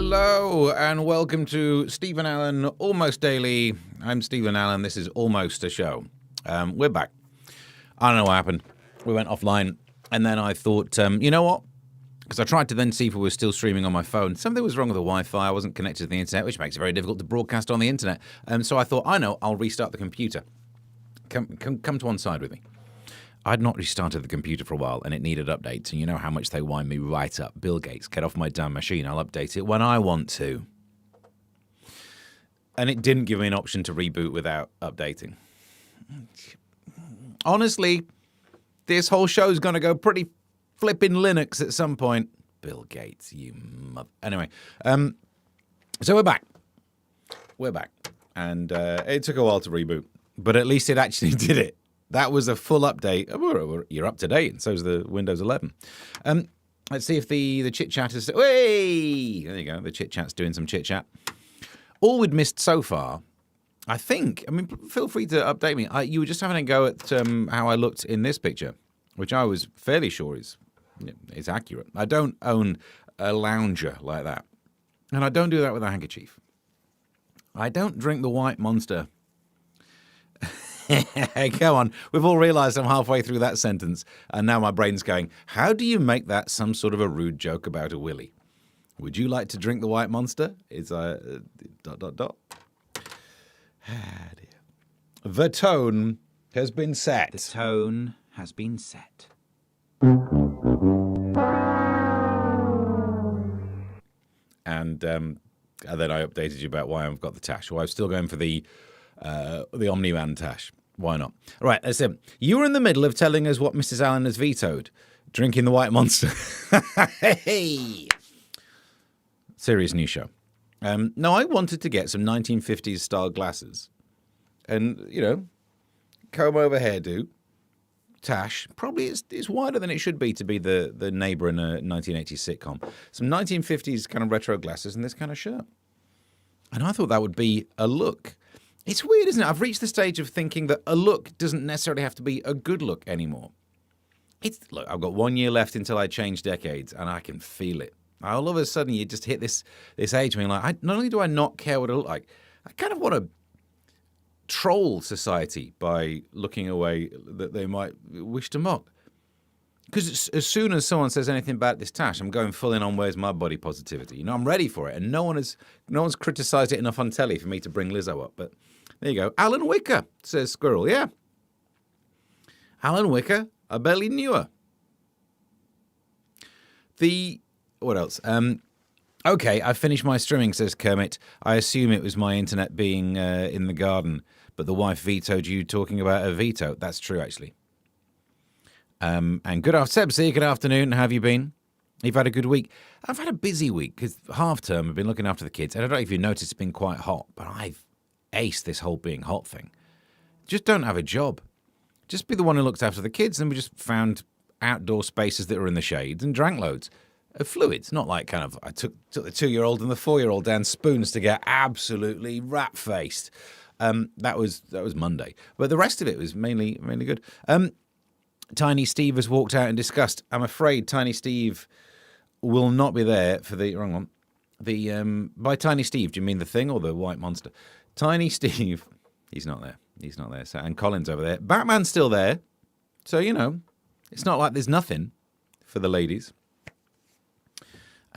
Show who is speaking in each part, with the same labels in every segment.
Speaker 1: Hello and welcome to Stephen Allen Almost Daily. I'm Stephen Allen. This is Almost a Show. We're back. I don't know what happened. We went offline and then I thought, you know what? Because I tried to then see if we were still streaming on my phone. Something was wrong with the Wi-Fi. I wasn't connected to the internet, which makes it very difficult to broadcast on the internet. So I thought, I know, I'll restart the computer. Come to one side with me. I'd not restarted the computer for a while, and it needed updates, and you know how much they wind me right up. Bill Gates, get off my damn machine. I'll update it when I want to. And it didn't give me an option to reboot without updating. Honestly, this whole show's going to go pretty flipping Linux at some point. Bill Gates, you mother... Anyway, so we're back. We're back. And it took a while to reboot, but at least it actually did it. That was a full update. You're up to date, and so's the Windows 11. Let's see if the chit-chat is... Hey! There you go. The chit-chat's doing some chit-chat. All we'd missed so far, I think... I mean, feel free to update me. You were just having a go at how I looked in this picture, which I was fairly sure is accurate. I don't own a lounger like that. And I don't do that with a handkerchief. I don't drink the White Monster... Go on. We've all realised I'm halfway through that sentence, and now my brain's going, how do you make that some sort of a rude joke about a willy? Would you like to drink the White Monster? It's a... ... Ah, dear. The tone has been set.
Speaker 2: The tone has been set.
Speaker 1: And then I updated you about why I've got the tash. Well, I'm still going for the Omni-Man tash. Why not? Right, that's it. You were in the middle of telling us what Mrs. Allen has vetoed. Drinking the White Monster. Hey! Serious news show. No, I wanted to get some 1950s style glasses. And, you know, comb over hairdo. Tash. Probably it's wider than it should be to be the neighbour in a 1980s sitcom. Some 1950s kind of retro glasses and this kind of shirt. And I thought that would be a look. It's weird, isn't it? I've reached the stage of thinking that a look doesn't necessarily have to be a good look anymore. Look, I've got 1 year left until I change decades, and I can feel it. All of a sudden, you just hit this age where you're like, not only do I not care what I look like, I kind of want to troll society by looking away that they might wish to mock. Because as soon as someone says anything about this tash, I'm going full in on where's my body positivity. You know, I'm ready for it, and no one's criticised it enough on telly for me to bring Lizzo up. But there you go. Alan Wicker, says Squirrel. Yeah. Alan Wicker, I barely knew her. What else? Okay, I finished my streaming, says Kermit. I assume it was my internet being in the garden, but the wife vetoed you talking about a veto. That's true, actually. And good afternoon, Seb, good afternoon. How have you been? You've had a good week? I've had a busy week because half term I've been looking after the kids. And I don't know if you noticed it's been quite hot, but I've aced this whole being hot thing. Just don't have a job. Just be the one who looks after the kids, and we just found outdoor spaces that were in the shades and drank loads of fluids. Not like kind of I took the 2-year-old and the 4-year-old down spoons to get absolutely rat-faced. That was Monday. But the rest of it was mainly good. Tiny Steve has walked out in disgust. I'm afraid Tiny Steve will not be there for the... Wrong one. By Tiny Steve, do you mean the thing or the White Monster? Tiny Steve, he's not there. He's not there. So, and Colin's over there. Batman's still there. So, you know, it's not like there's nothing for the ladies.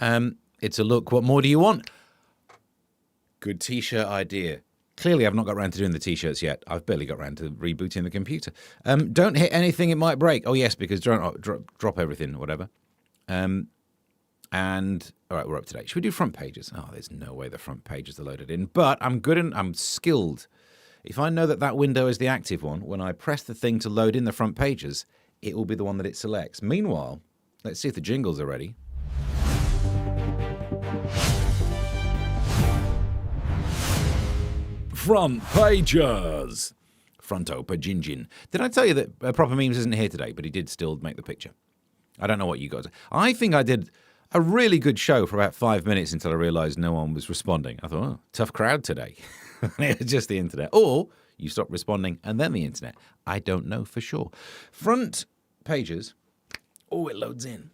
Speaker 1: It's a look. What more do you want? Good T-shirt idea. Clearly, I've not got around to doing the T-shirts yet. I've barely got around to rebooting the computer. Don't hit anything, it might break. Oh, yes, because drop everything, whatever. And, all right, we're up to date. Should we do front pages? Oh, there's no way the front pages are loaded in. But I'm good and I'm skilled. If I know that window is the active one, when I press the thing to load in the front pages, it will be the one that it selects. Meanwhile, let's see if the jingles are ready. Front pages. Fronto Pajinjin. Did I tell you that Proper Memes isn't here today, but he did still make the picture? I don't know what you guys... I think I did a really good show for about 5 minutes until I realised no one was responding. I thought, oh, tough crowd today. It was just the internet. Or you stopped responding and then the internet. I don't know for sure. Front pages. Oh, it loads in.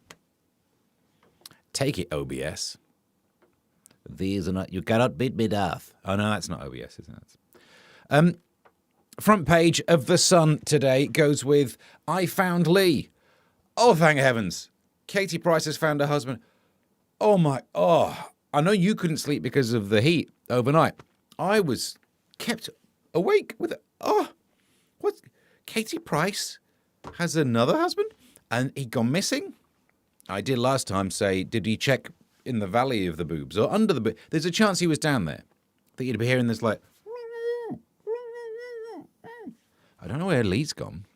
Speaker 1: Take it, OBS. These are not, you cannot beat me, Darth. Oh, no, that's not OBS, isn't it? Front page of The Sun today goes with, I found Lee. Oh, thank heavens. Katie Price has found her husband. I know you couldn't sleep because of the heat overnight. I was kept awake with it. What? Katie Price has another husband? And he'd gone missing? I did last time say, did he check in the valley of the boobs or under the boobs? There's a chance he was down there. I think you'd be hearing this like, I don't know where Lee's gone.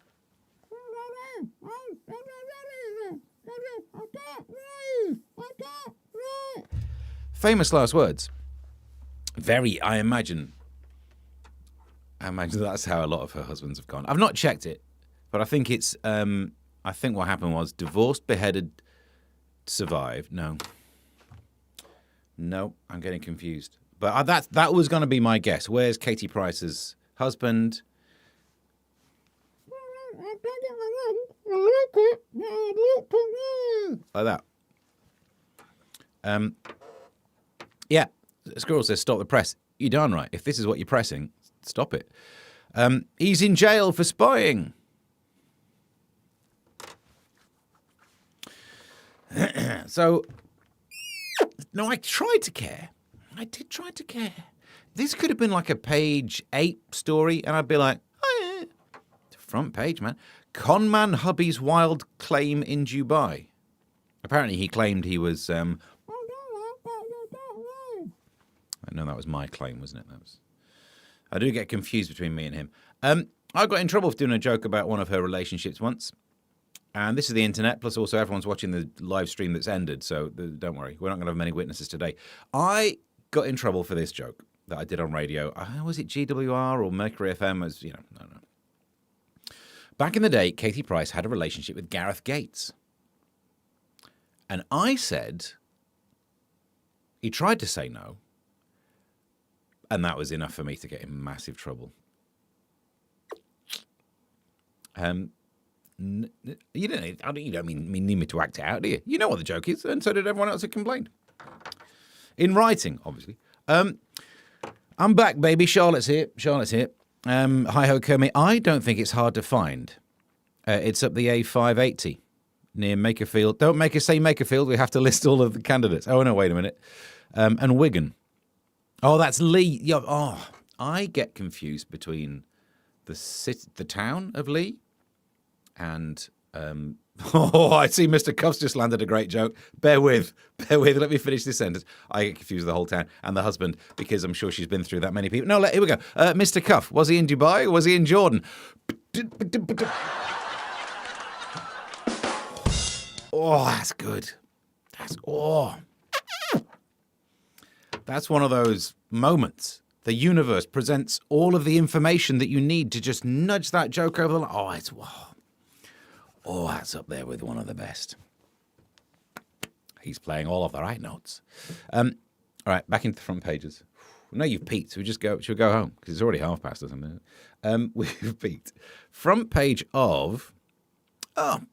Speaker 1: Famous last words. I imagine that's how a lot of her husbands have gone. I've not checked it, but I think it's, I think what happened was divorced, beheaded, survived. No, I'm getting confused. But that was going to be my guess. Where's Katie Price's husband? Like that. Yeah, Squirrel says, stop the press. You're darn right. If this is what you're pressing, stop it. He's in jail for spying. So, no, I tried to care. I did try to care. This could have been like a page 8 story, and I'd be like, oh, yeah. Front page, man. Conman hubby's wild claim in Dubai. Apparently he claimed he was... I know that was my claim, wasn't it? I do get confused between me and him. I got in trouble for doing a joke about one of her relationships once. And this is the internet, plus also everyone's watching the live stream that's ended, so don't worry. We're not going to have many witnesses today. I got in trouble for this joke that I did on radio. Was it GWR or Mercury FM? I don't know. Back in the day, Katie Price had a relationship with Gareth Gates. And I said, he tried to say no, and that was enough for me to get in massive trouble. You don't need me to act it out, do you? You know what the joke is, and so did everyone else who complained. In writing, obviously. I'm back, baby. Charlotte's here. Hi-ho, Kermit. I don't think it's hard to find. It's up the A580 near Makerfield. Don't make us say Makerfield. We have to list all of the candidates. Oh, no, wait a minute. And Wigan. Oh, that's Lee. Yeah, I get confused between the town of Lee and... I see Mr. Cuff's just landed a great joke. Bear with. Let me finish this sentence. I get confused with the whole town and the husband because I'm sure she's been through that many people. No, here we go. Mr. Cuff, was he in Dubai or was he in Jordan? Oh, that's good. That's one of those moments. The universe presents all of the information that you need to just nudge that joke over the line. That's up there with one of the best. He's playing all of the right notes. All right, back into the front pages. No, you've peaked. Should we go home? Because it's already something. Isn't it? We've peaked. Front page of...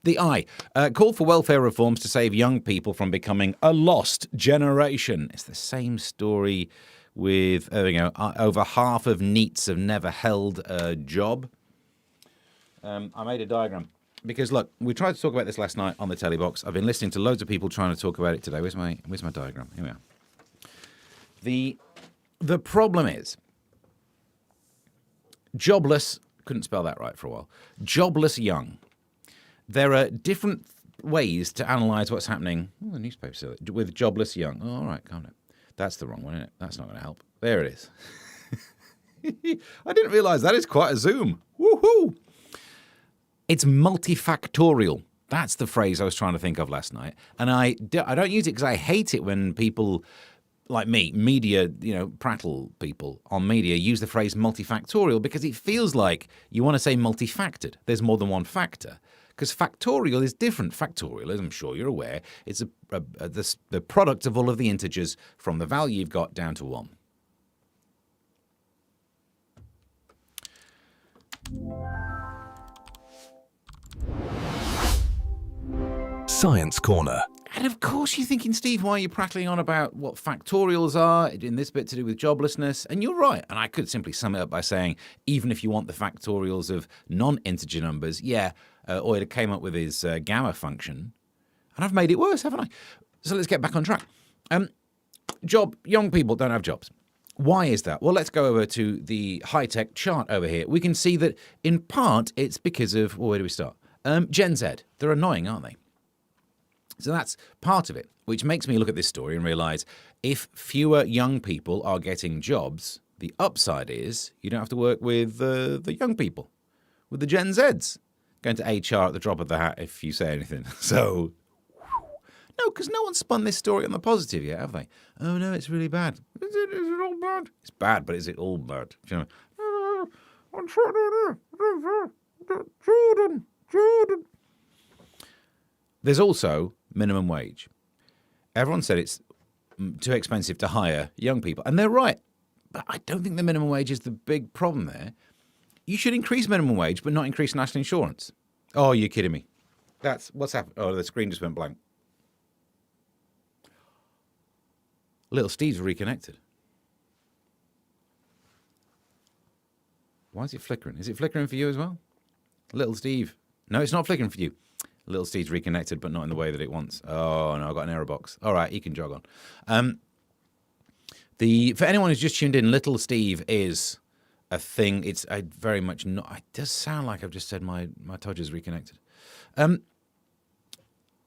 Speaker 1: the Eye. Call for welfare reforms to save young people from becoming a lost generation. It's the same story with, over half of NEETs have never held a job. I made a diagram. Because, look, we tried to talk about this last night on the telly box. I've been listening to loads of people trying to talk about it today. Where's my diagram? Here we are. The problem is, jobless, couldn't spell that right for a while, Jobless Young. There are different ways to analyse what's happening. The newspaper said it, with Jobless Young. Oh, all right, calm down. That's the wrong one, isn't it? That's not going to help. There it is. I didn't realise that is quite a zoom. Woohoo! It's multifactorial. That's the phrase I was trying to think of last night. And I don't use it because I hate it when people like me, media, prattle people on media, use the phrase multifactorial because it feels like you want to say multifactored. There's more than one factor. Because factorial is different. Factorial, as I'm sure you're aware, it's the product of all of the integers from the value you've got down to 1.
Speaker 3: Science Corner
Speaker 1: And of course you're thinking, Steve, why are you prattling on about what factorials are in this bit to do with joblessness? And you're right. And I could simply sum it up by saying, even if you want the factorials of non-integer numbers, Euler came up with his gamma function. And I've made it worse, haven't I? So let's get back on track. Young people don't have jobs. Why is that? Well, let's go over to the high-tech chart over here. We can see that, in part, it's because of, well, where do we start? Gen Z. They're annoying, aren't they? So that's part of it, which makes me look at this story and realise if fewer young people are getting jobs, the upside is you don't have to work with the young people, with the Gen Zs. Going to HR at the drop of the hat if you say anything. So, no, because no one's spun this story on the positive yet, have they? Oh, no, it's really bad. Is it all bad? It's bad, but is it all bad? You know, Jordan. There's also minimum wage. Everyone said it's too expensive to hire young people, and they're right. But I don't think the minimum wage is the big problem there. You should increase minimum wage, but not increase national insurance. Oh, you're kidding me. That's what's happened. Oh, the screen just went blank. Little Steve's reconnected. Why is it flickering? Is it flickering for you as well? Little Steve. No, it's not flickering for you. Little Steve's reconnected, but not in the way that it wants. Oh, no, I've got an error box. All right, he can jog on. For anyone who's just tuned in, Little Steve is a thing. It's very much not. It does sound like I've just said my Todger's reconnected.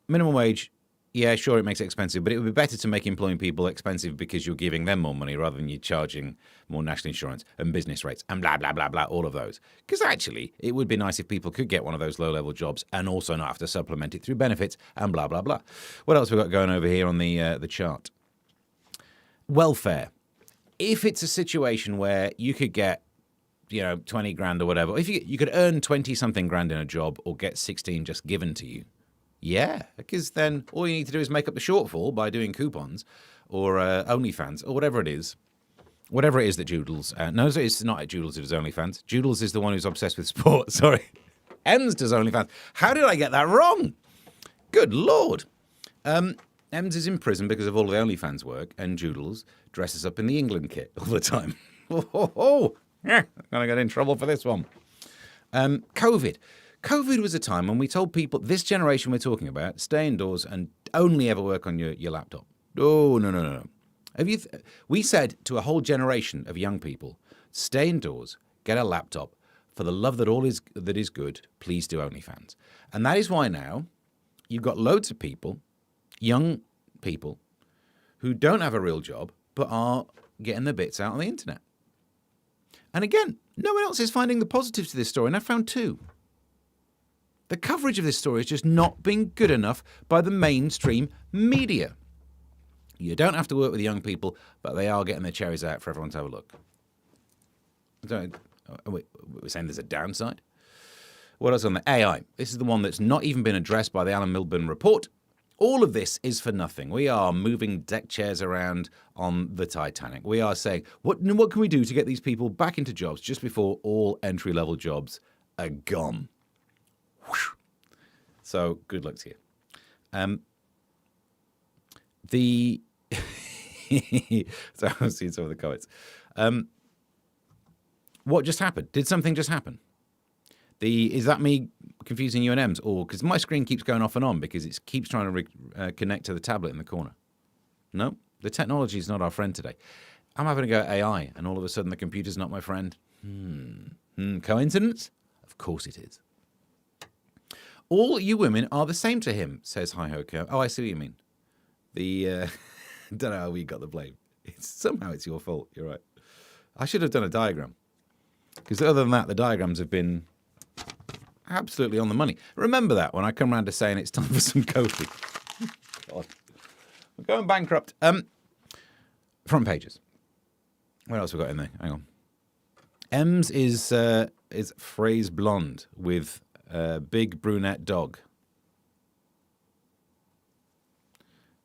Speaker 1: Minimum wage. Yeah, sure, it makes it expensive, but it would be better to make employing people expensive because you're giving them more money rather than you charging more national insurance and business rates and blah, blah, blah, blah, all of those. Because actually, it would be nice if people could get one of those low-level jobs and also not have to supplement it through benefits and blah, blah, blah. What else have we got going over here on the chart? Welfare. If it's a situation where you could get 20 grand or whatever, if you could earn 20-something grand in a job or get 16 just given to you, yeah, because then all you need to do is make up the shortfall by doing coupons or OnlyFans or whatever it is. Whatever it is that Joodles... no, it's not at Joodles who does OnlyFans. Joodles is the one who's obsessed with sport. Sorry. Ems does OnlyFans. How did I get that wrong? Good Lord. Ems is in prison because of all the OnlyFans work, and Joodles dresses up in the England kit all the time. I'm going to get in trouble for this one. COVID. COVID was a time when we told people, this generation we're talking about, stay indoors and only ever work on your laptop. Oh, no. We said to a whole generation of young people, stay indoors, get a laptop. For the love that is good, please do OnlyFans. And that is why now you've got loads of people, young people, who don't have a real job, but are getting their bits out on the internet. And again, no one else is finding the positives to this story, and I found two. The coverage of this story has just not been good enough by the mainstream media. You don't have to work with young people, but they are getting their cherries out for everyone to have a look. We're saying there's a downside? What else on the AI? This is the one that's not even been addressed by the Alan Milburn report. All of this is for nothing. We are moving deck chairs around on the Titanic. We are saying, what can we do to get these people back into jobs just before all entry-level jobs are gone? So good luck to you. So I've seen some of the comments. What just happened? Did something just happen? Is that me confusing you and Ems? Or because my screen keeps going off and on because it keeps trying to connect to the tablet in the corner. No, the technology is not our friend today. I'm having to go AI, and all of a sudden the computer's not my friend. Coincidence? Of course it is. All you women are the same to him, says Hi-Ho. Oh, I see what you mean. Don't know how we got the blame. Somehow it's your fault. You're right. I should have done a diagram. Because other than that, the diagrams have been absolutely on the money. Remember that when I come around to saying it's time for some coffee. God. We're going bankrupt. Front pages. What else have we got in there? Hang on. Ems is phrase blonde with a big brunette dog.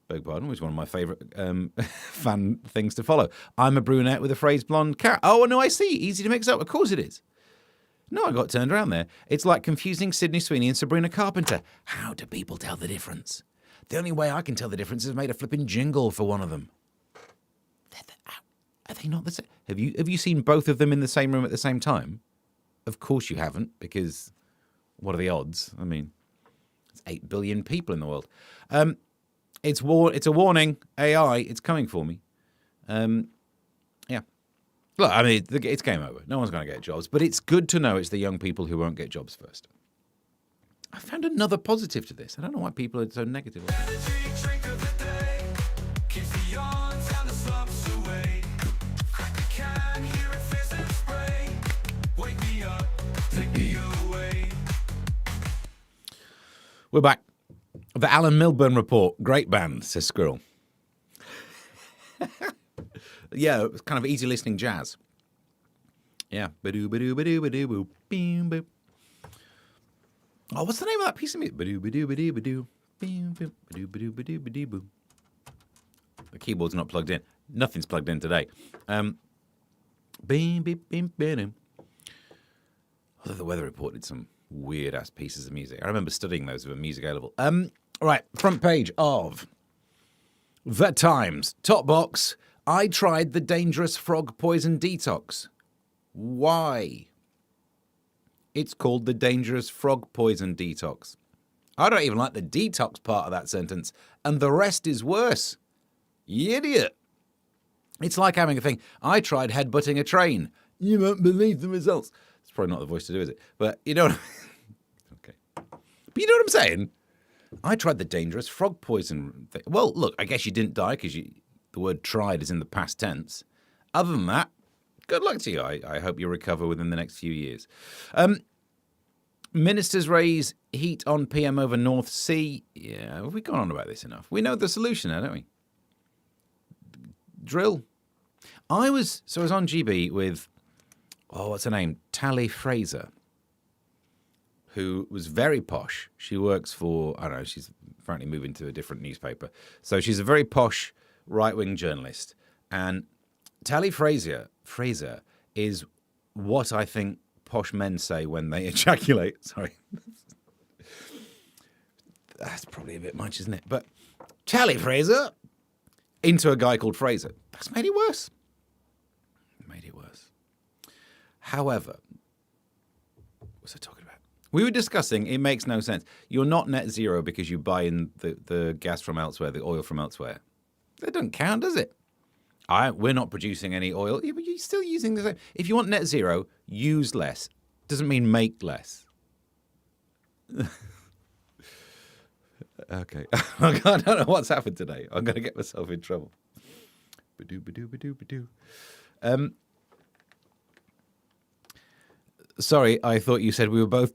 Speaker 1: Beg pardon, which is one of my favourite fan things to follow. I'm a brunette with a phrase blonde cat. Oh, no, I see. Easy to mix up. Of course it is. No, I got turned around there. It's like confusing Sydney Sweeney and Sabrina Carpenter. How do people tell the difference? The only way I can tell the difference is I made a flipping jingle for one of them. Are they not the same? Have you seen both of them in the same room at the same time? Of course you haven't, because what are the odds? I mean, it's 8 billion people in the world. It's a warning. AI, it's coming for me. Yeah. Look, I mean, it's game over. No one's going to get jobs, but it's good to know it's the young people who won't get jobs first. I found another positive to this. I don't know why people are so negative. We're back. The Alan Milburn Report. Great band, says Squirrel. Yeah, it's kind of easy listening jazz. Yeah. Ba-doo, ba-doo, ba-doo, ba-doo, boo, beam, boop. Oh, what's the name of that piece of music? Ba-doo, ba-doo, ba-doo, ba-doo, beam, boop, ba-doo, ba-doo, ba-doo, ba-doo, boo. The keyboard's not plugged in. Nothing's plugged in today. Beam, beep, beam, beam. Although the weather report did some weird-ass pieces of music. I remember studying those with a music A level. Right, front page of The Times. Top box. I tried the dangerous frog poison detox. Why? It's called the dangerous frog poison detox. I don't even like the detox part of that sentence, and the rest is worse. You idiot. It's like having a thing. I tried headbutting a train. You won't believe the results. It's probably not the voice to do, is it? But you know what Okay. But you know what I'm saying? I tried the dangerous frog poison thing. Well, look, I guess you didn't die because the word tried is in the past tense. Other than that, good luck to you. I hope you recover within the next few years. Ministers raise heat on PM over North Sea. Yeah, have we gone on about this enough? We know the solution now, don't we? Drill. I was on GB with, what's her name? Tally Fraser, who was very posh. She works for, I don't know, she's apparently moving to a different newspaper. So she's a very posh right-wing journalist. And Tally Fraser is what I think posh men say when they ejaculate. Sorry. That's probably a bit much, isn't it? But Tally Fraser into a guy called Fraser. That's made it worse. However, what was I talking about? We were discussing, it makes no sense. You're not net zero because you buy in the gas from elsewhere, the oil from elsewhere. That doesn't count, does it? We're not producing any oil. Yeah, but you're still using the same. If you want net zero, use less. Doesn't mean make less. Okay. I don't know what's happened today. I'm going to get myself in trouble. Ba-doo, ba-doo, ba-doo, ba-doo. Sorry, I thought you said we were both.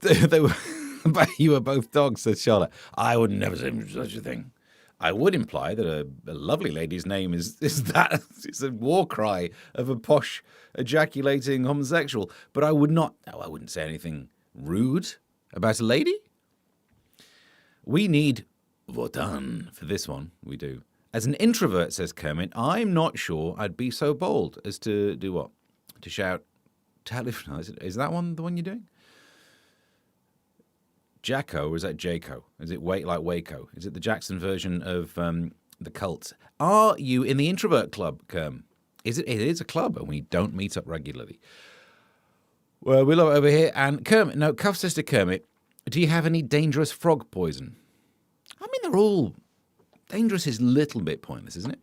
Speaker 1: You were both dogs, said Charlotte. I would never say such a thing. I would imply that a lovely lady's name is that. It's a war cry of a posh, ejaculating homosexual. But I would not. No, I wouldn't say anything rude about a lady. We need Wotan for this one. We do. As an introvert, says Kermit, I'm not sure I'd be so bold as to do what? To shout. Is that one the one you're doing? Jacko, or is that Jaco? Is it like Waco? Is it the Jackson version of the Cult? Are you in the introvert club, Kerm? It is a club, and we don't meet up regularly. Well, we love it over here. And Kermit, no, Cuff says to Kermit, do you have any dangerous frog poison? I mean, they're all dangerous is a little bit pointless, isn't it?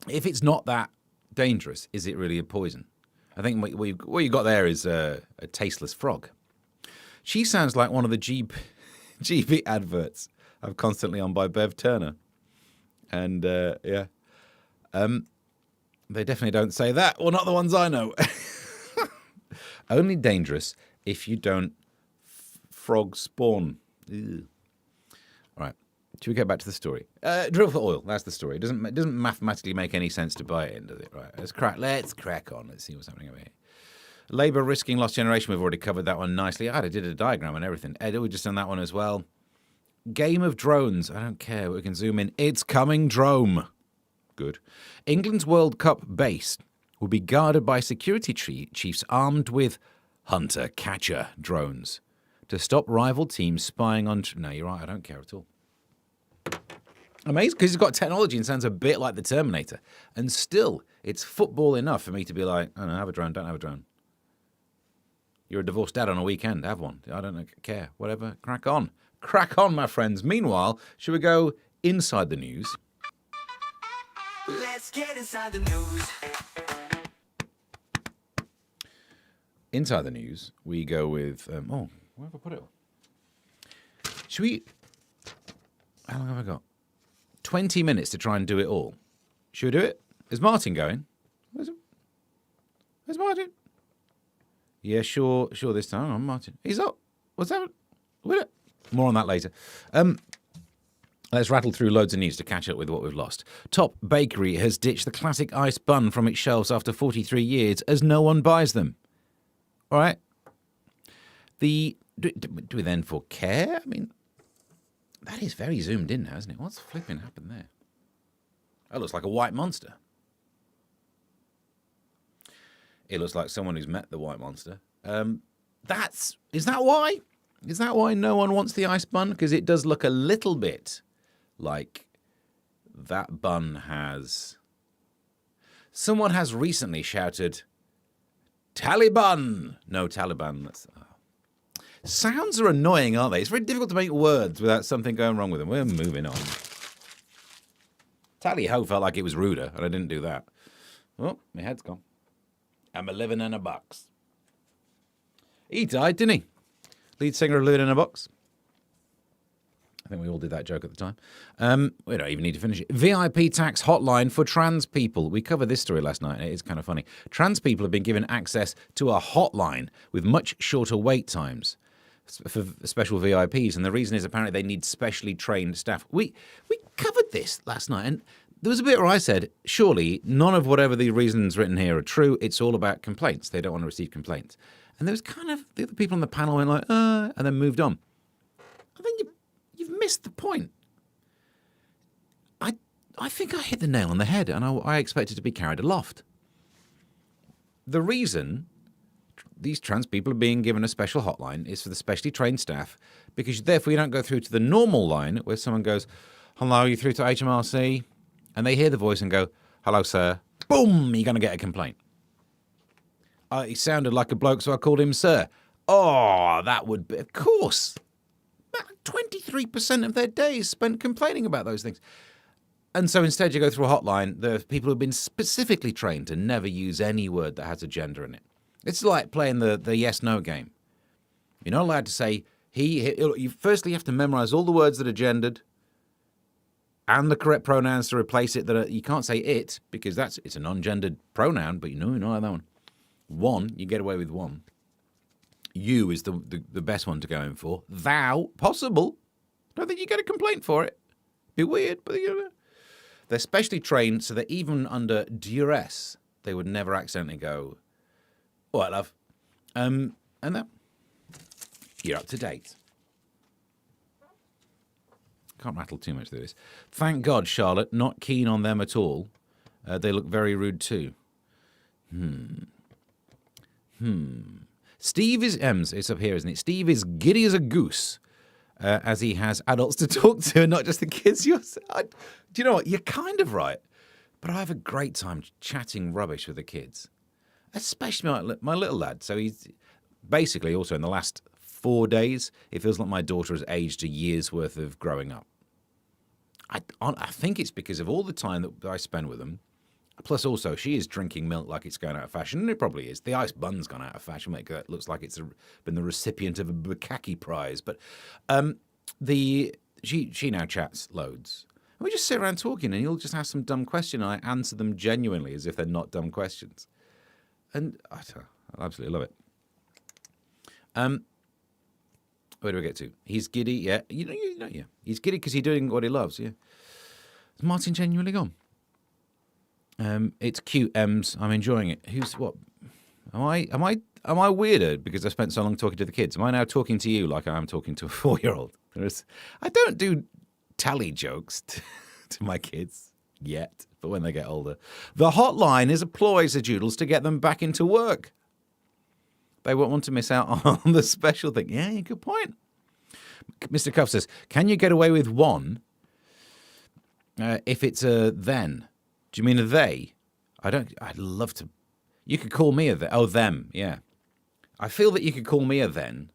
Speaker 1: If it's not that dangerous, is it really a poison? I think what you got there is a tasteless frog. She sounds like one of the GB adverts I'm constantly on by Bev Turner. And, yeah. They definitely don't say that. Well, not the ones I know. Only dangerous if you don't frog spawn. Ew. All right. Should we get back to the story? Drill for oil. That's the story. It doesn't mathematically make any sense to buy it in, does it? Right. Let's crack on. Let's see what's happening over here. Labour risking lost generation. We've already covered that one nicely. I did a diagram and everything. Ed, we've just done that one as well. Game of drones. I don't care. We can zoom in. It's coming, drone. Good. England's World Cup base will be guarded by security chiefs armed with hunter-catcher drones to stop rival teams spying on... No, you're right. I don't care at all. Amazing, because he's got technology and sounds a bit like the Terminator. And still, it's football enough for me to be like, I don't know, have a drone, don't have a drone. You're a divorced dad on a weekend, have one. I don't care, whatever, crack on. Crack on, my friends. Meanwhile, should we go inside the news?
Speaker 3: Let's get inside the news.
Speaker 1: Inside the news, we go with, where have I put it? Should we, how long have I got? 20 minutes to try and do it all. Should we do it? Is Martin going? Where's Martin? Yeah, sure this time. Oh, Martin. He's up. What's that? More on that later. Let's rattle through loads of news to catch up with what we've lost. Top Bakery has ditched the classic ice bun from its shelves after 43 years as no one buys them. All right. Do we then for care? I mean, that is very zoomed in, hasn't it? What's flipping happened there? That looks like a white monster. It looks like someone who's met the white monster. Is that why? Is that why no one wants the ice bun? Because it does look a little bit like that bun has... Someone has recently shouted, Taliban! No, Taliban. Sounds are annoying, aren't they? It's very difficult to make words without something going wrong with them. We're moving on. Tally-ho felt like it was ruder, and I didn't do that. Oh, my head's gone. I'm a living in a box. He died, didn't he? Lead singer of Living in a Box. I think we all did that joke at the time. We don't even need to finish it. VIP tax hotline for trans people. We covered this story last night, and it is kind of funny. Trans people have been given access to a hotline with much shorter wait times for special VIPs, and the reason is apparently they need specially trained staff. We covered this last night, and there was a bit where I said, surely none of whatever the reasons written here are true. It's all about complaints. They don't want to receive complaints. And there was kind of the other people on the panel went like, and then moved on. I think you've missed the point. I think I hit the nail on the head, and I expected to be carried aloft. The reason these trans people are being given a special hotline is for the specially trained staff, because therefore you don't go through to the normal line where someone goes, hello, you're through to HMRC, and they hear the voice and go, hello, sir. Boom, you're going to get a complaint. He sounded like a bloke, so I called him sir. Oh, that would be, of course. 23% of their days spent complaining about those things. And so instead you go through a hotline, there are people who have been specifically trained to never use any word that has a gender in it. It's like playing the yes-no game. You're not allowed to say he. Firstly, you have to memorize all the words that are gendered and the correct pronouns to replace it. You can't say it because it's a non-gendered pronoun, but you know that one. One, you get away with one. You is the best one to go in for. Thou, possible. Don't think you get a complaint for it. Be weird, but they're specially trained so that even under duress, they would never accidentally go, all right, love. And that, you're up to date. Can't rattle too much through this. Thank God, Charlotte, not keen on them at all. They look very rude too. Steve is, it's up here, isn't it? Steve is giddy as a goose, as he has adults to talk to and not just the kids. Do you know what? You're kind of right. But I have a great time chatting rubbish with the kids, especially my little lad. So he's basically also in the last 4 days, it feels like my daughter has aged a year's worth of growing up. I think it's because of all the time that I spend with them. Plus, also, she is drinking milk like it's going out of fashion, and it probably is. The ice bun's gone out of fashion. It looks like it's been the recipient of a Bukkake prize. But she now chats loads. And we just sit around talking, and he'll just ask some dumb question, and I answer them genuinely as if they're not dumb questions. And I absolutely love it. Where do we get to? He's giddy, yeah. Yeah. He's giddy because he's doing what he loves, yeah. Is Martin genuinely gone? It's cute, Ems. I'm enjoying it. Who's what? Am I weirder because I spent so long talking to the kids? Am I now talking to you like I am talking to a 4-year-old? I don't do tally jokes to my kids yet, but when they get older. The hotline is a ploy, said Joodles, to get them back into work. They won't want to miss out on the special thing. Yeah, good point. Mr. Cuff says, can you get away with one? If it's a then, do you mean a they? I'd love to. You could call me a they. Oh, them, yeah. I feel that you could call me a then.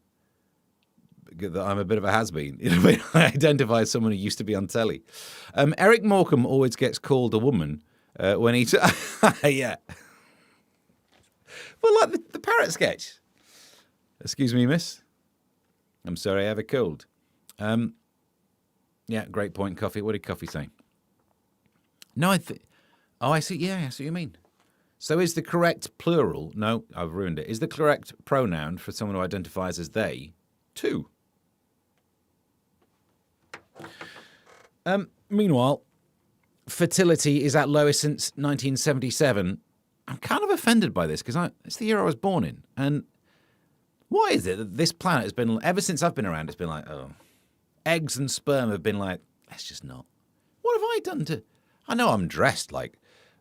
Speaker 1: That I'm a bit of a has-been. You know what I mean? I identify as someone who used to be on telly. Eric Morecambe always gets called a woman when he... yeah. Well, like the parrot sketch. Excuse me, miss. I'm sorry I have a cold. Yeah, great point, Coffee. What did Coffee say? No, I see. Yeah, I see what you mean. So is the correct plural... No, I've ruined it. Is the correct pronoun for someone who identifies as they two? Meanwhile, fertility is at lowest since 1977. I'm kind of offended by this because it's the year I was born in. And why is it that this planet has been, ever since I've been around, it's been like, oh, eggs and sperm have been like, let's just not. What have I done to... I know I'm dressed like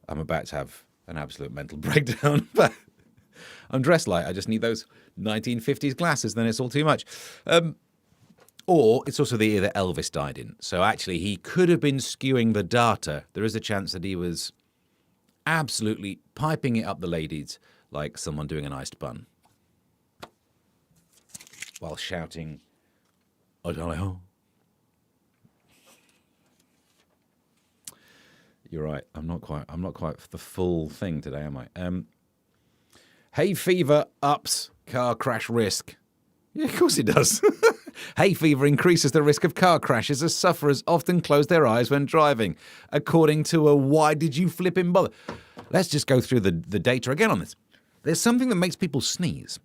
Speaker 1: I'm about to have an absolute mental breakdown, but I'm dressed like I just need those 1950s glasses, then it's all too much. Or it's also the year that Elvis died in. So actually, he could have been skewing the data. There is a chance that he was absolutely piping it up the ladies like someone doing an iced bun while shouting, "I don't know." You're right. I'm not quite the full thing today, am I? Hay fever ups car crash risk. Yeah, of course it does. Hay fever increases the risk of car crashes as sufferers often close their eyes when driving, according to a why did you flipping bother? Let's just go through the data again on this. There's something that makes people sneeze,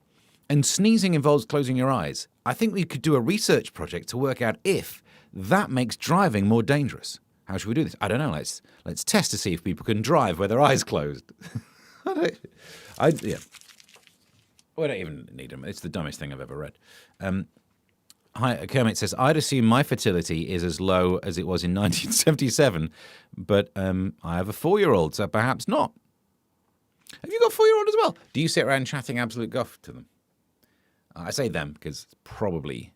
Speaker 1: and sneezing involves closing your eyes. I think we could do a research project to work out if that makes driving more dangerous. How should we do this? I don't know. Let's test to see if people can drive with their eyes closed. Yeah. I don't even need them. It's the dumbest thing I've ever read. Hi, Kermit says, I'd assume my fertility is as low as it was in 1977, but I have a 4-year-old, so perhaps not. Have you got a 4-year-old as well? Do you sit around chatting absolute guff to them? I say them because it's probably...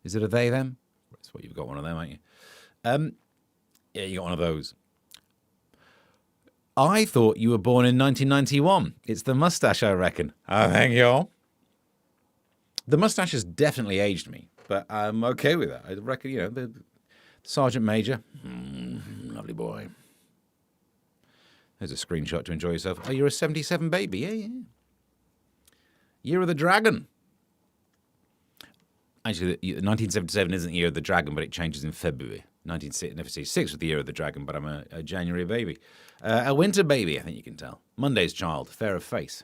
Speaker 1: Is it a they, them? That's what you've got one of them, aren't you? Yeah, you got one of those. I thought you were born in 1991. It's the mustache, I reckon. Oh, thank you. The mustache has definitely aged me, but I'm okay with that. I reckon, the Sergeant Major. Lovely boy. There's a screenshot to enjoy yourself. Oh, you're a 77 baby. Yeah. Year of the Dragon. Actually, 1977 isn't Year of the Dragon, but it changes in February. 1976 was the Year of the Dragon, but I'm a January baby. A winter baby, I think you can tell. Monday's child, fair of face.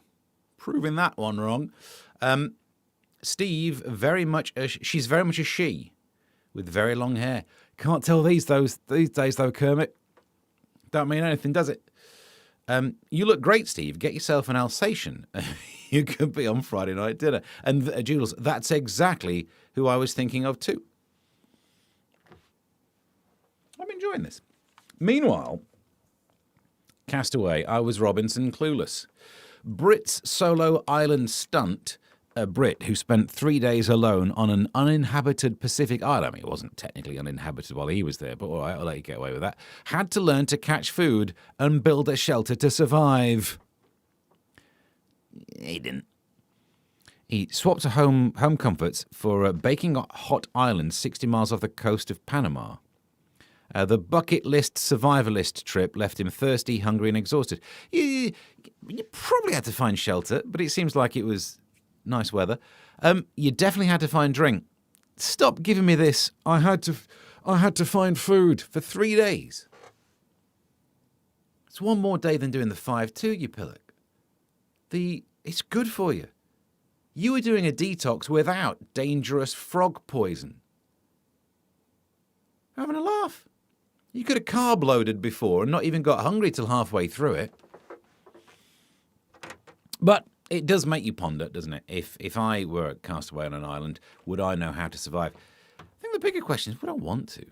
Speaker 1: Proving that one wrong. Steve, she's very much a she, with very long hair. Can't tell these days though, Kermit. Don't mean anything, does it? You look great, Steve. Get yourself an Alsatian. You could be on Friday night dinner. And Jules, that's exactly who I was thinking of too. I'm enjoying this. Meanwhile, Castaway, I was Robinson Clueless. Brit's solo island stunt, a Brit who spent 3 days alone on an uninhabited Pacific island. I mean, it wasn't technically uninhabited while he was there, but all right, I'll let you get away with that. Had to learn to catch food and build a shelter to survive. He didn't. He swapped a home comforts for a baking hot island 60 miles off the coast of Panama. The bucket list survivalist trip left him thirsty, hungry, and exhausted. You probably had to find shelter, but it seems like it was nice weather. You definitely had to find drink. Stop giving me this. I had to find food for 3 days. It's one more day than doing the 5-2, you pillock. It's good for you. You were doing a detox without dangerous frog poison. Having a laugh. You could have carb loaded before and not even got hungry till halfway through it. But it does make you ponder, doesn't it? If I were a castaway on an island, would I know how to survive? I think the bigger question is, would I want to?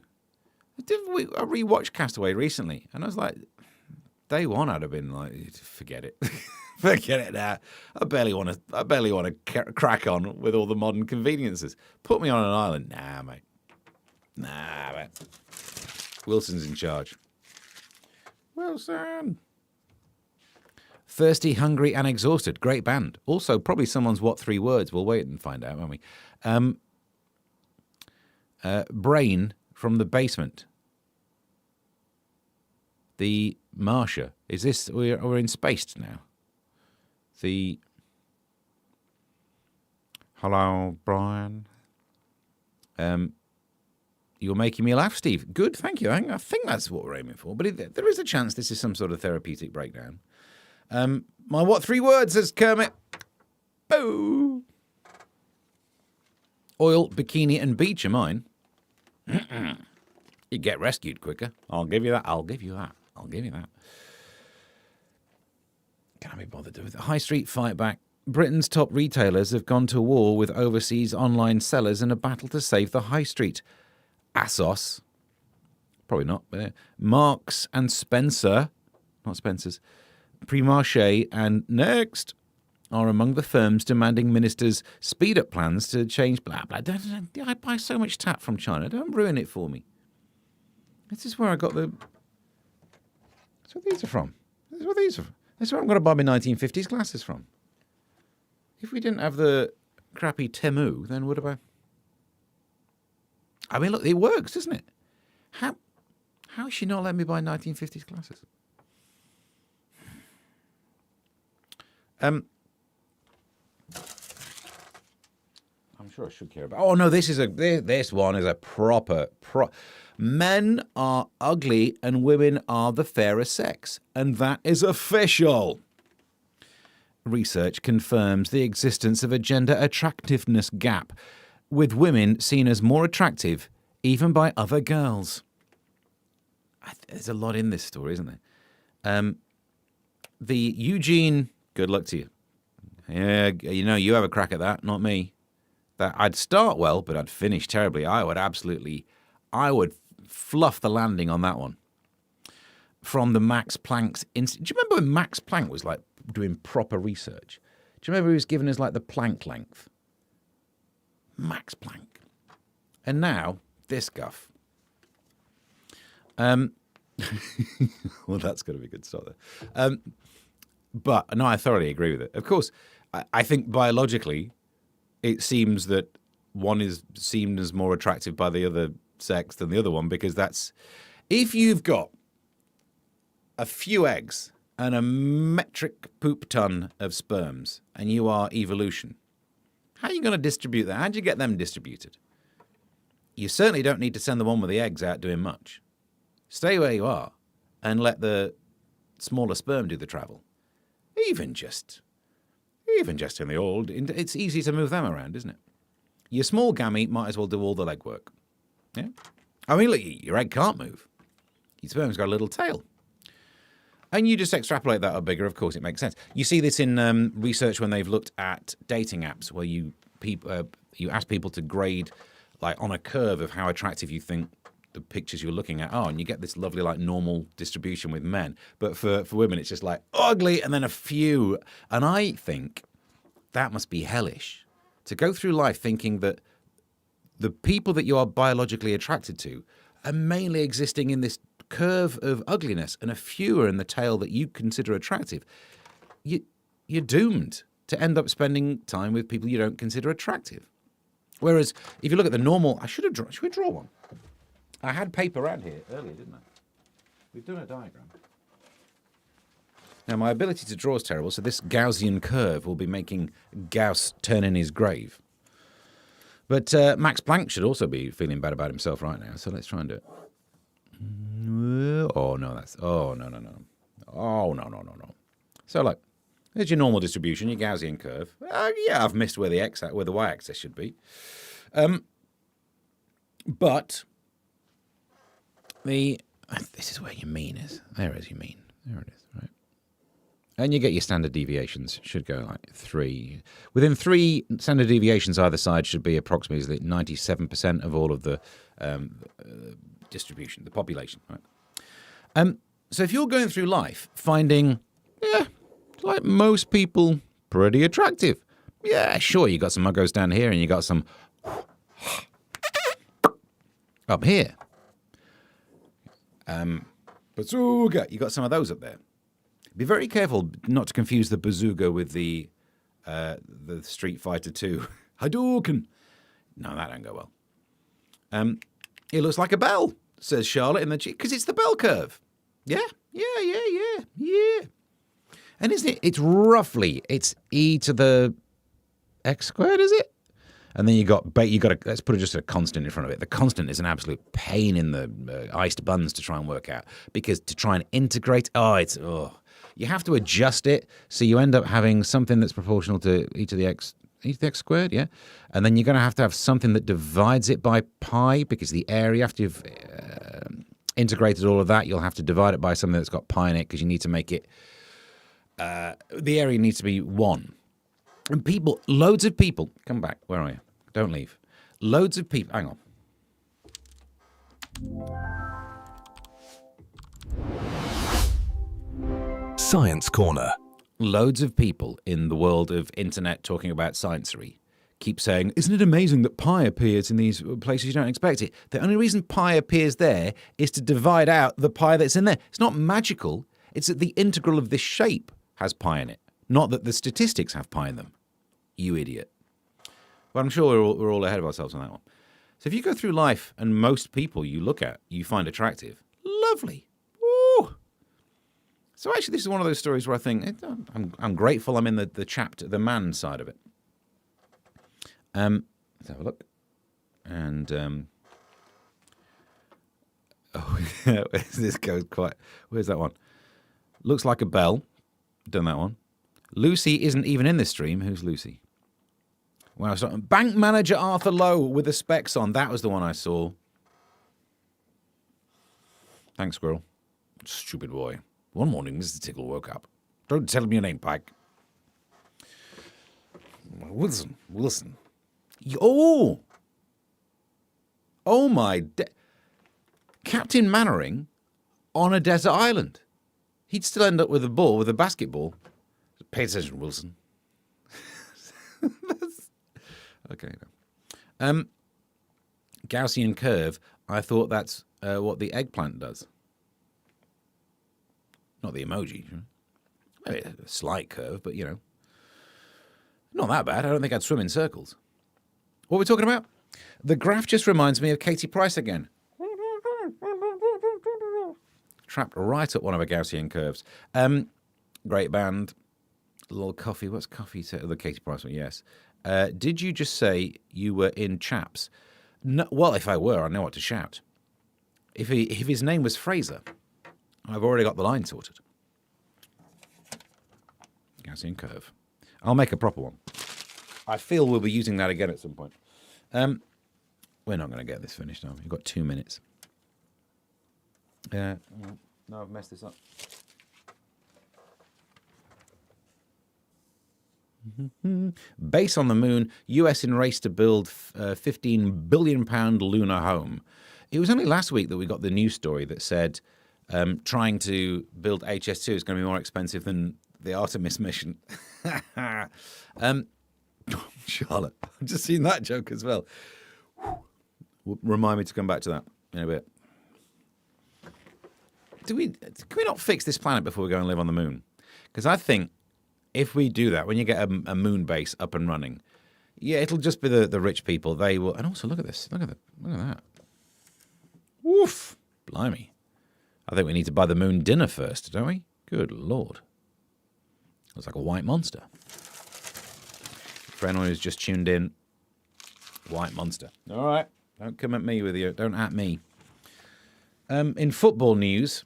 Speaker 1: I rewatched Castaway recently, and I was like, day one, I'd have been like, forget it. Forget it now. I barely want to crack on with all the modern conveniences. Put me on an island. Nah, mate. Wilson's in charge. Wilson. Thirsty, hungry, and exhausted. Great band. Also, probably someone's what 3 words. We'll wait and find out, won't we? Brain from the basement. The Marsha. Is this... We're in Spaced now. The... Hello, Brian. You're making me laugh, Steve. Good, thank you. I think that's what we're aiming for. But there is a chance this is some sort of therapeutic breakdown. My what 3 words, says Kermit. Boo! Oil, bikini, and beach are mine. You get rescued quicker. I'll give you that. Can't be bothered with it. High Street Fight Back. Britain's top retailers have gone to war with overseas online sellers in a battle to save the high street. ASOS, probably not, but Marks and Spencer, not Spencer's, Primarché and Next are among the firms demanding ministers speed up plans to change blah, blah. I buy so much tap from China. Don't ruin it for me. This is where I got the... That's where these are from. That's where I'm going to buy my 1950s glasses from. If we didn't have the crappy Temu, then would have I mean, look, it works, doesn't it? How is she not letting me buy 1950s glasses? I'm sure I should care about... Oh, no, this one is a proper... Men are ugly and women are the fairer sex. And that is official. Research confirms the existence of a gender attractiveness gap, with women seen as more attractive even by other girls. There's a lot in this story, isn't there? The Eugene... Good luck to you. Yeah, you have a crack at that, not me. That I'd start well, but I'd finish terribly. I would fluff the landing on that one. From the Max Planck's... Do you remember when Max Planck was like doing proper research? Do you remember he was giving us like the Planck length? Max Planck. And now, this guff. Well, that's going to be a good start there. But, no, I thoroughly agree with it. Of course, I think biologically, it seems that one is seen as more attractive by the other sex than the other one, because that's... If you've got a few eggs and a metric poop ton of sperms, and you are evolution, how are you going to distribute that? How do you get them distributed? You certainly don't need to send the one with the eggs out doing much. Stay where you are and let the smaller sperm do the travel. Even just in the old, it's easy to move them around, isn't it? Your small gamete might as well do all the legwork. Yeah? I mean, look, your egg can't move. Your sperm's got a little tail. And you just extrapolate that up bigger, of course, it makes sense. You see this in research when they've looked at dating apps, where you ask people to grade, like, on a curve of how attractive you think the pictures you're looking at are, and you get this lovely, like, normal distribution with men. But for women, it's just like ugly and then a few. And I think that must be hellish, to go through life thinking that the people that you are biologically attracted to are mainly existing in this curve of ugliness, and a few are in the tail that you consider attractive. You're doomed to end up spending time with people you don't consider attractive. Whereas if you look at the normal... Should we draw one? I had paper around here earlier, didn't I? We've done a diagram. Now, my ability to draw is terrible, so this Gaussian curve will be making Gauss turn in his grave. But Max Planck should also be feeling bad about himself right now, so let's try and do it. Oh, no, no. Oh, no. So, like, there's your normal distribution, your Gaussian curve. Yeah, I've missed where the y-axis should be. But this is where your mean is. There is your mean. There it is, right? And you get your standard deviations. Should go like 3. Within 3 standard deviations either side should be approximately 97% of all of the distribution, the population, right? So if you're going through life finding, like most people, pretty attractive. Yeah, sure, you got some muggos down here and you got some up here. Bazooka. You got some of those up there. Be very careful not to confuse the bazooka with the Street Fighter 2 Hadouken. No, that don't go well. It looks like a bell, says Charlotte in the because it's the bell curve. Yeah. And isn't it? It's roughly e to the x squared, is it? And then you got let's put just a constant in front of it. The constant is an absolute pain in the iced buns to try and work out because to try and integrate, you have to adjust it so you end up having something that's proportional to e to the x squared, yeah. And then you're going to have something that divides it by pi because the area after you've integrated all of that, you'll have to divide it by something that's got pi in it because you need to make it. The area needs to be 1. And loads of people, come back. Where are you? Don't leave. Loads of people, hang on.
Speaker 3: Science Corner.
Speaker 1: Loads of people in the world of internet talking about sciencery keep saying, isn't it amazing that pi appears in these places you don't expect it? The only reason pi appears there is to divide out the pi that's in there. It's not magical. It's that the integral of this shape has pi in it, not that the statistics have pi in them. You idiot. But I'm sure we're all ahead of ourselves on that one. So if you go through life and most people you look at, you find attractive, lovely. Woo! So actually, this is one of those stories where I think I'm grateful I'm in the chapter, the man side of it. Let's have a look. And this goes quite. Where's that one? Looks like a bell. Done that one. Lucy isn't even in this stream. Who's Lucy? When I was talking, Bank Manager Arthur Lowe with the specs on. That was the one I saw. Thanks, Squirrel. Stupid boy. One morning, Mr. Tickle woke up. Don't tell me your name, Pike. Wilson. Oh my. Captain Mannering on a desert island. He'd still end up with a basketball. Pay attention, Wilson. Okay. Gaussian curve. I thought that's what the eggplant does. Not the emoji. Maybe a slight curve, but, not that bad. I don't think I'd swim in circles. What are we talking about? The graph just reminds me of Katie Price again. Trapped right up one of her Gaussian curves. Great band. A little coffee. What's coffee? The Katie Price one, yes. Did you just say you were in Chaps? No, well, if I were, I know what to shout. If his name was Fraser, I've already got the line sorted. Gaussian curve. I'll make a proper one. I feel we'll be using that again at some point. We're not going to get this finished now. We've got 2 minutes. No, I've messed this up. Base on the moon, US in race to build £15 billion lunar home. It was only last week that we got the news story that said trying to build HS2 is going to be more expensive than the Artemis mission. Charlotte, I've just seen that joke as well. Remind me to come back to that in a bit. Can we not fix this planet before we go and live on the moon? Because I think if we do that, when you get a moon base up and running, yeah, it'll just be the rich people. They will, and also look at this. Look at that. Woof, blimey. I think we need to buy the moon dinner first, don't we? Good Lord. Looks like a white monster. For anyone who's just tuned in, white monster. All right, don't come at me with you. Don't at me. In football news,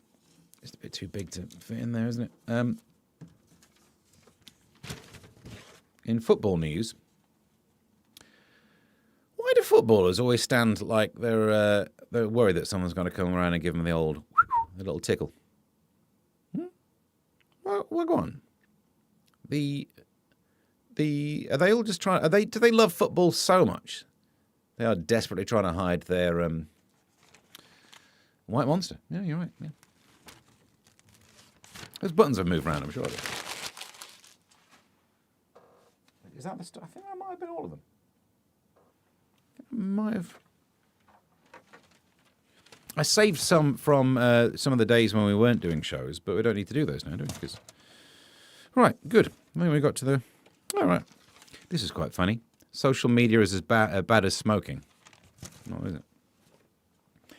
Speaker 1: it's a bit too big to fit in there, isn't it? In football news, why do footballers always stand like they're worried that someone's going to come around and give them the little tickle? Well, go on. Are they all just trying? Do they love football so much? They are desperately trying to hide their white monster. Yeah, you're right. Yeah. Those buttons have moved around, I'm sure. Is that the stuff? I think that might have been all of them. I might have. I saved some from some of the days when we weren't doing shows, but we don't need to do those now, do we? Right, good. I think we got to the... All right. This is quite funny. Social media is as bad as smoking. No, is it?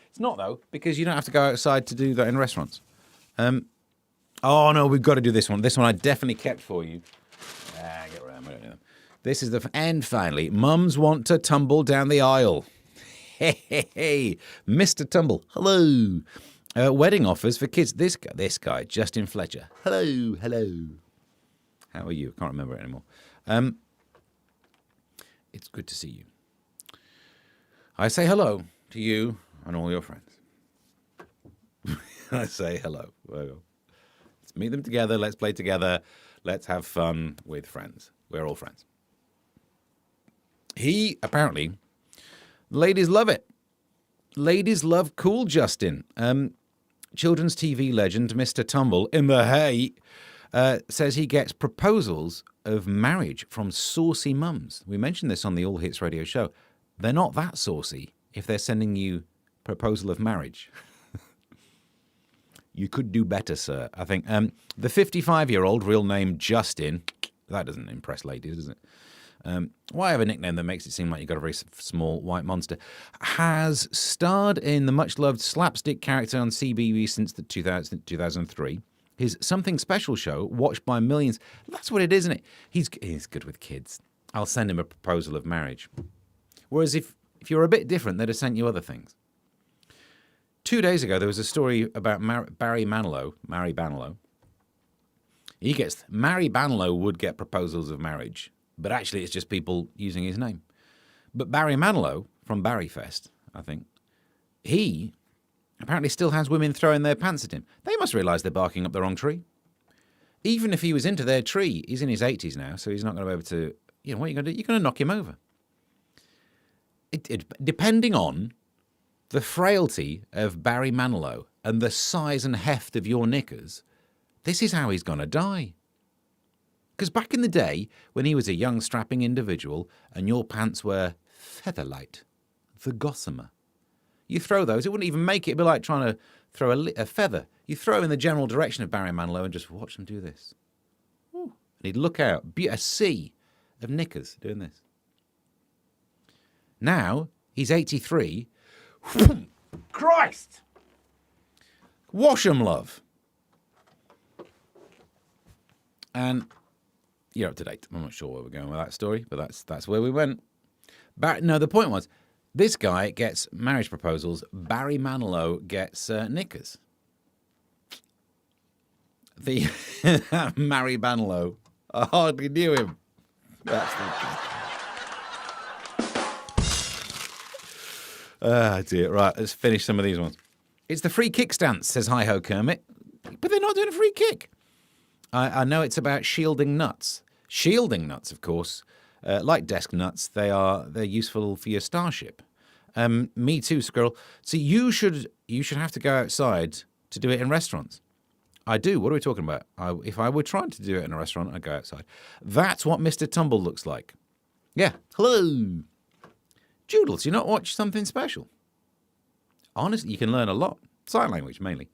Speaker 1: It's not, though, because you don't have to go outside to do that in restaurants. Oh, no, we've got to do this one. This one I definitely kept for you. Get around. We don't need them. This is the... And finally, mums want to tumble down the aisle. Hey, Mr. Tumble. Hello. Wedding offers for kids. This guy, Justin Fletcher. Hello. How are you? I can't remember it anymore. It's good to see you. I say hello to you and all your friends. I say hello. Let's meet them together. Let's play together. Let's have fun with friends. We're all friends. Apparently, ladies love it. Ladies love cool Justin. Children's TV legend Mr. Tumble in the hay says he gets proposals of marriage from saucy mums. We mentioned this on the All Hits radio show. They're not that saucy if they're sending you proposal of marriage. You could do better, sir. I think the 55-year-old, real name Justin, that doesn't impress ladies, does it? Why have a nickname that makes it seem like you've got a very small white monster? Has starred in the much-loved slapstick character on CBeebies since 2003. His Something Special show, watched by millions. That's what it is, isn't it? He's good with kids. I'll send him a proposal of marriage. Whereas if you're a bit different, they'd have sent you other things. 2 days ago, there was a story about Barry Manilow. Barry Manilow would get proposals of marriage, but actually it's just people using his name. But Barry Manilow, from Barryfest, I think, he apparently still has women throwing their pants at him. They must realise they're barking up the wrong tree. Even if he was into their tree, he's in his 80s now, so he's not going to be able to... You know, what are you going to do? You're going to knock him over. Depending on the frailty of Barry Manilow and the size and heft of your knickers, this is how he's going to die. Because back in the day, when he was a young, strapping individual and your pants were featherlight, the gossamer, you throw those, it wouldn't even make it. It'd be like trying to throw a feather. You throw in the general direction of Barry Manilow and just watch him do this. Ooh. And he'd look out, a sea of knickers doing this. Now, he's 83. Christ! Wash 'em, love. And you're up to date. I'm not sure where we're going with that story, but that's where we went. No, the point was, this guy gets marriage proposals. Barry Manilow gets knickers. The Barry Manilow. I hardly knew him. That's the... dear. Right, let's finish some of these ones. It's the free kick stance, says Hi-Ho Kermit. But they're not doing a free kick. I know it's about shielding nuts. Shielding nuts, of course, like desk nuts, they're useful for your starship. Me too, Squirrel. So you should have to go outside to do it in restaurants. I do. What are we talking about? If I were trying to do it in a restaurant, I'd go outside. That's what Mr. Tumble looks like. Yeah. Hello. Joodles, you not watch Something Special? Honestly, you can learn a lot. Sign language, mainly.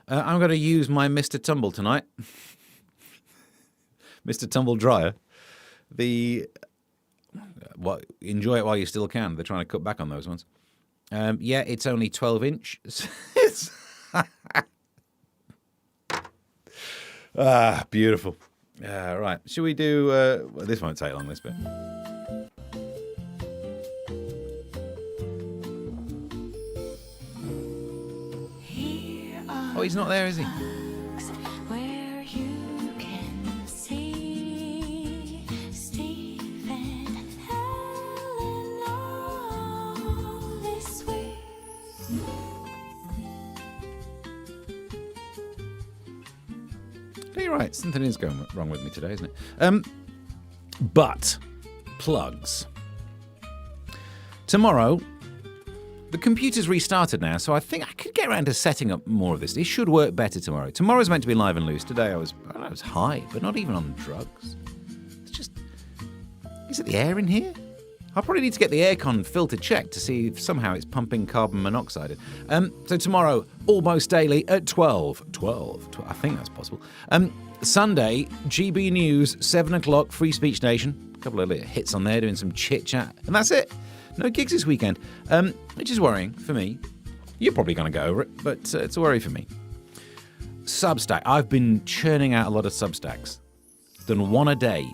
Speaker 1: I'm going to use my Mr. Tumble tonight. Mr. Tumble dryer. Enjoy it while you still can. They're trying to cut back on those ones. Yeah, it's only 12 inch. Beautiful. Right. Should we do... this won't take long, this bit. Oh, he's not there, is he?
Speaker 3: Where you can see Steve and Helen all this way.
Speaker 1: You're right. Something is going wrong with me today, isn't it? But plugs. Tomorrow, the computer's restarted now, so I think I could get around to setting up more of this. It should work better tomorrow. Tomorrow's meant to be live and loose. Today I was high, but not even on drugs. It's just... Is it the air in here? I probably need to get the aircon filter checked to see if somehow it's pumping carbon monoxide in. So tomorrow, almost daily at 12. I think that's possible. Sunday, GB News, 7 o'clock, Free Speech Nation. A couple of little hits on there, doing some chit-chat. And that's it. No gigs this weekend, which is worrying for me. You're probably going to go over it, but it's a worry for me. Substack. I've been churning out a lot of Substacks. Done one a day.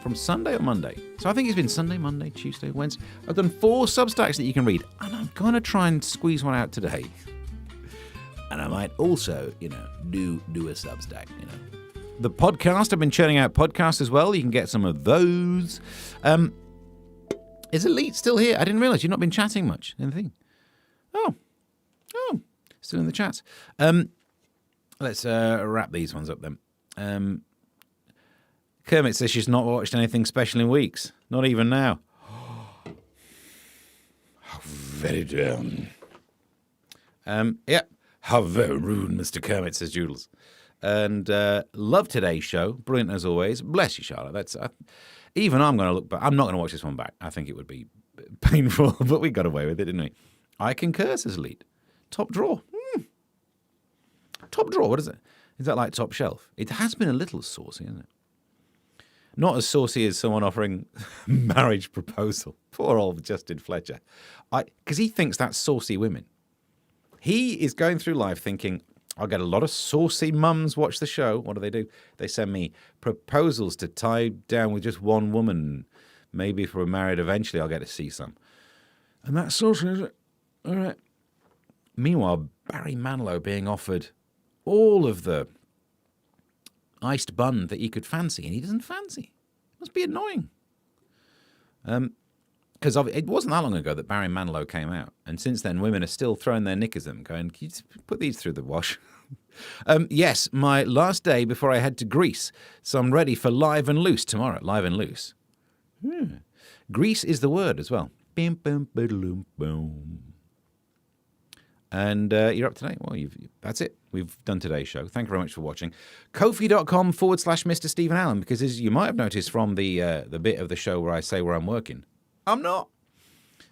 Speaker 1: From Sunday or Monday. So I think it's been Sunday, Monday, Tuesday, Wednesday. I've done 4 Substacks that you can read. And I'm going to try and squeeze one out today. And I might also, do a Substack, The podcast, I've been churning out podcasts as well. You can get some of those. Is Elite still here? I didn't realise you've not been chatting much. Anything? Oh, still in the chats. Let's wrap these ones up then. Kermit says she's not watched anything special in weeks. Not even now. How very dumb. Yeah. How very rude, Mr. Kermit, says Joodles. And love today's show. Brilliant as always. Bless you, Charlotte. That's even I'm going to look back. I'm not going to watch this one back. I think it would be painful, but we got away with it, didn't we? I concur, says Elite. Top drawer. Top drawer, what is it? Is that like top shelf? It has been a little saucy, hasn't it? Not as saucy as someone offering marriage proposal. Poor old Justin Fletcher. Because he thinks that's saucy women. He is going through life thinking, I'll get a lot of saucy mums watch the show. What do? They send me proposals to tie down with just one woman. Maybe if we're married eventually, I'll get to see some. And that's saucy, is it? All right. Meanwhile, Barry Manilow being offered all of the iced bun that he could fancy, and he doesn't fancy. Must be annoying. Because it wasn't that long ago that Barry Manilow came out, and since then women are still throwing their knickers at him, going, "Can you just put these through the wash?" Yes, my last day before I head to Greece, so I'm ready for Live and Loose tomorrow. Live and Loose. Greece is the word as well. Bim, bim, boom, boom. And you're up to date. Well, that's it. We've done today's show. Thank you very much for watching. Ko-fi.com/Mr. Stephen Allen, because as you might have noticed from the bit of the show where I say where I'm working, I'm not.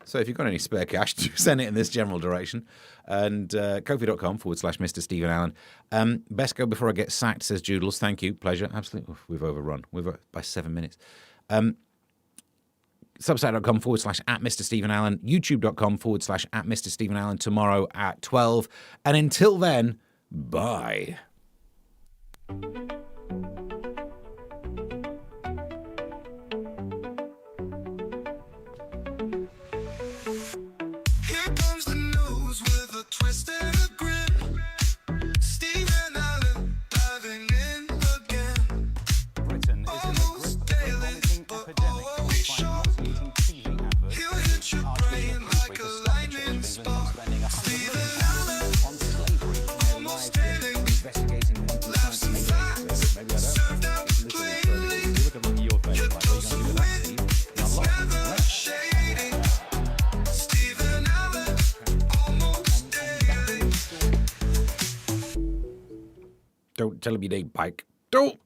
Speaker 1: So if you've got any spare cash, do send it in this general direction. And Ko-fi.com/Mr. Stephen Allen. Best go before I get sacked, says Joodles. Thank you. Pleasure. Absolutely. We've overrun. We're by 7 minutes. Substack.com/@Mr. Stephen Allen, YouTube.com/@Mr. Stephen Allen tomorrow at 12. And until then, bye.
Speaker 3: Here comes the news with a twist and a grin. Stephen Allen diving in again.
Speaker 2: Britain is in the grip of a vomiting epidemic caused by nauseating TV adverts.
Speaker 3: He'll hit your brain like a lightning spark. Stephen Allen,
Speaker 2: on slavery,
Speaker 3: almost daily,
Speaker 2: investigating one
Speaker 3: laughs and facts,
Speaker 2: maybe I don't.
Speaker 3: served out plainly.
Speaker 2: You look at your face,
Speaker 3: Your
Speaker 2: like, what are
Speaker 3: dose
Speaker 2: you
Speaker 3: of
Speaker 2: going to do with that,
Speaker 3: wit,
Speaker 2: Steve?
Speaker 3: it's never shady. Stephen Allen, almost daily.
Speaker 1: Don't tell him you need bike. Don't.